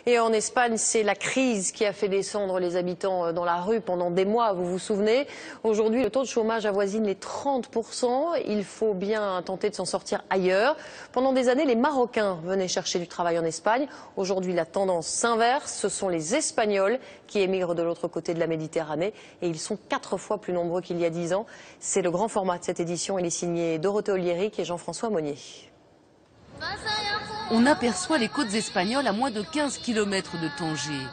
Et en Espagne, c'est la crise qui a fait descendre les habitants dans la rue pendant des mois, vous vous souvenez. Aujourd'hui, le taux de chômage avoisine les 30%. Il faut bien tenter de s'en sortir ailleurs. Pendant des années, les Marocains venaient chercher du travail en Espagne. Aujourd'hui, la tendance s'inverse. Ce sont les Espagnols qui émigrent de l'autre côté de la Méditerranée. Et ils sont 4 fois plus nombreux qu'il y a 10 ans. C'est le grand format de cette édition. Il est signé Dorothée Oliéric et Jean-François Monnier. On aperçoit les côtes espagnoles à moins de 15 km de Tanger.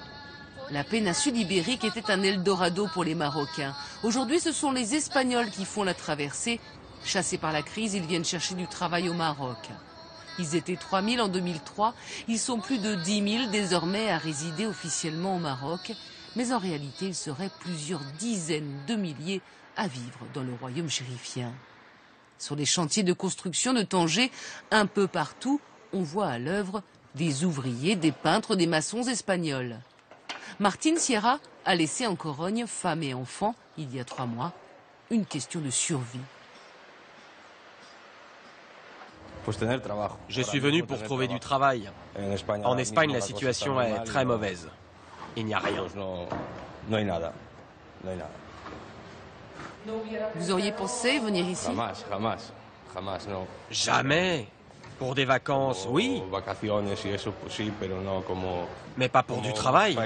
La péninsule ibérique était un Eldorado pour les Marocains. Aujourd'hui, ce sont les Espagnols qui font la traversée. Chassés par la crise, ils viennent chercher du travail au Maroc. Ils étaient 3 000 en 2003. Ils sont plus de 10 000 désormais à résider officiellement au Maroc. Mais en réalité, il serait plusieurs dizaines de milliers à vivre dans le royaume chérifien. Sur les chantiers de construction de Tanger, un peu partout, on voit à l'œuvre des ouvriers, des peintres, des maçons espagnols. Martín Sierra a laissé en Corogne, femme et enfants, il y a 3 mois, une question de survie. Je suis venu pour trouver du travail. En Espagne, la situation est très mauvaise. Il n'y a rien. Vous auriez pensé venir ici? Jamais. Pour des vacances, oui. Mais pas pour du travail.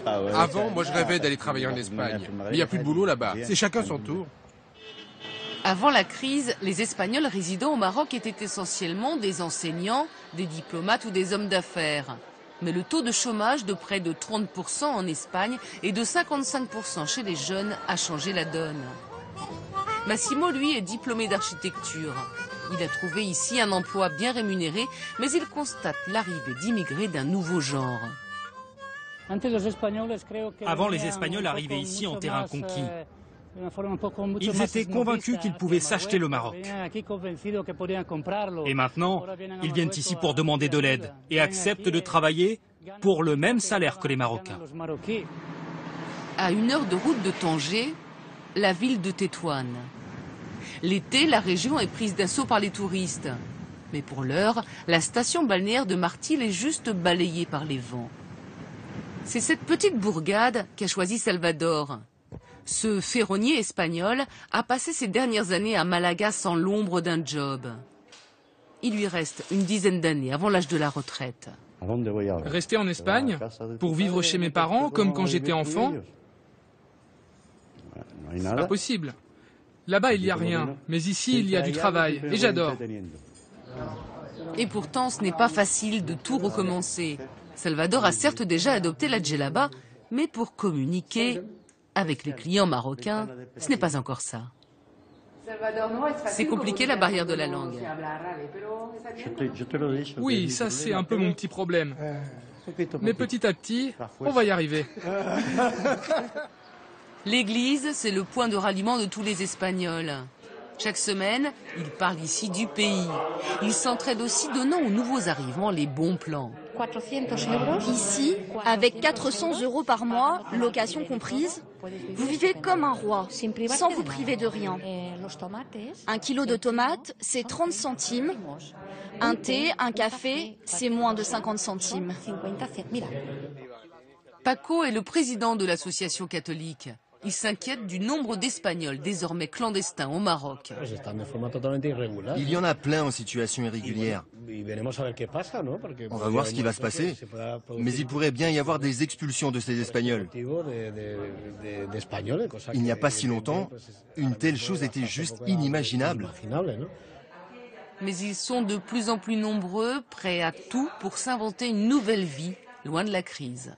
Avant, moi je rêvais d'aller travailler en Espagne. Mais il n'y a plus de boulot là-bas. C'est chacun son tour. Avant la crise, les Espagnols résidant au Maroc étaient essentiellement des enseignants, des diplomates ou des hommes d'affaires. Mais le taux de chômage de près de 30% en Espagne et de 55% chez les jeunes a changé la donne. Massimo, lui, est diplômé d'architecture. Il a trouvé ici un emploi bien rémunéré, mais il constate l'arrivée d'immigrés d'un nouveau genre. Avant, les Espagnols arrivaient ici en terrain conquis. Ils étaient convaincus qu'ils pouvaient s'acheter le Maroc. Et maintenant, ils viennent ici pour demander de l'aide et acceptent de travailler pour le même salaire que les Marocains. À 1 heure de route de Tanger, la ville de Tétouan. L'été, la région est prise d'assaut par les touristes. Mais pour l'heure, la station balnéaire de Martil est juste balayée par les vents. C'est cette petite bourgade qu'a choisi Salvador. Ce ferronnier espagnol a passé ses dernières années à Malaga sans l'ombre d'un job. Il lui reste une dizaine d'années avant l'âge de la retraite. Rester en Espagne pour vivre chez mes parents comme quand j'étais enfant, c'est pas possible. Là-bas, il n'y a rien, mais ici, il y a du travail, et j'adore. Et pourtant, ce n'est pas facile de tout recommencer. Salvador a certes déjà adopté la djellaba, mais pour communiquer avec les clients marocains, ce n'est pas encore ça. C'est compliqué la barrière de la langue. Oui, ça c'est un peu mon petit problème. Mais petit à petit, on va y arriver. L'église, c'est le point de ralliement de tous les Espagnols. Chaque semaine, ils parlent ici du pays. Ils s'entraident aussi, donnant aux nouveaux arrivants les bons plans. Ici, avec 400 € par mois, location comprise, vous vivez comme un roi, sans vous priver de rien. 1 kilo de tomates, c'est 30 centimes. Un thé, un café, c'est moins de 50 centimes. Paco est le président de l'association catholique. Il s'inquiète du nombre d'Espagnols désormais clandestins au Maroc. Il y en a plein en situation irrégulière. On va voir ce qui va se passer. Mais il pourrait bien y avoir des expulsions de ces Espagnols. Il n'y a pas si longtemps, une telle chose était juste inimaginable. Mais ils sont de plus en plus nombreux, prêts à tout pour s'inventer une nouvelle vie, loin de la crise.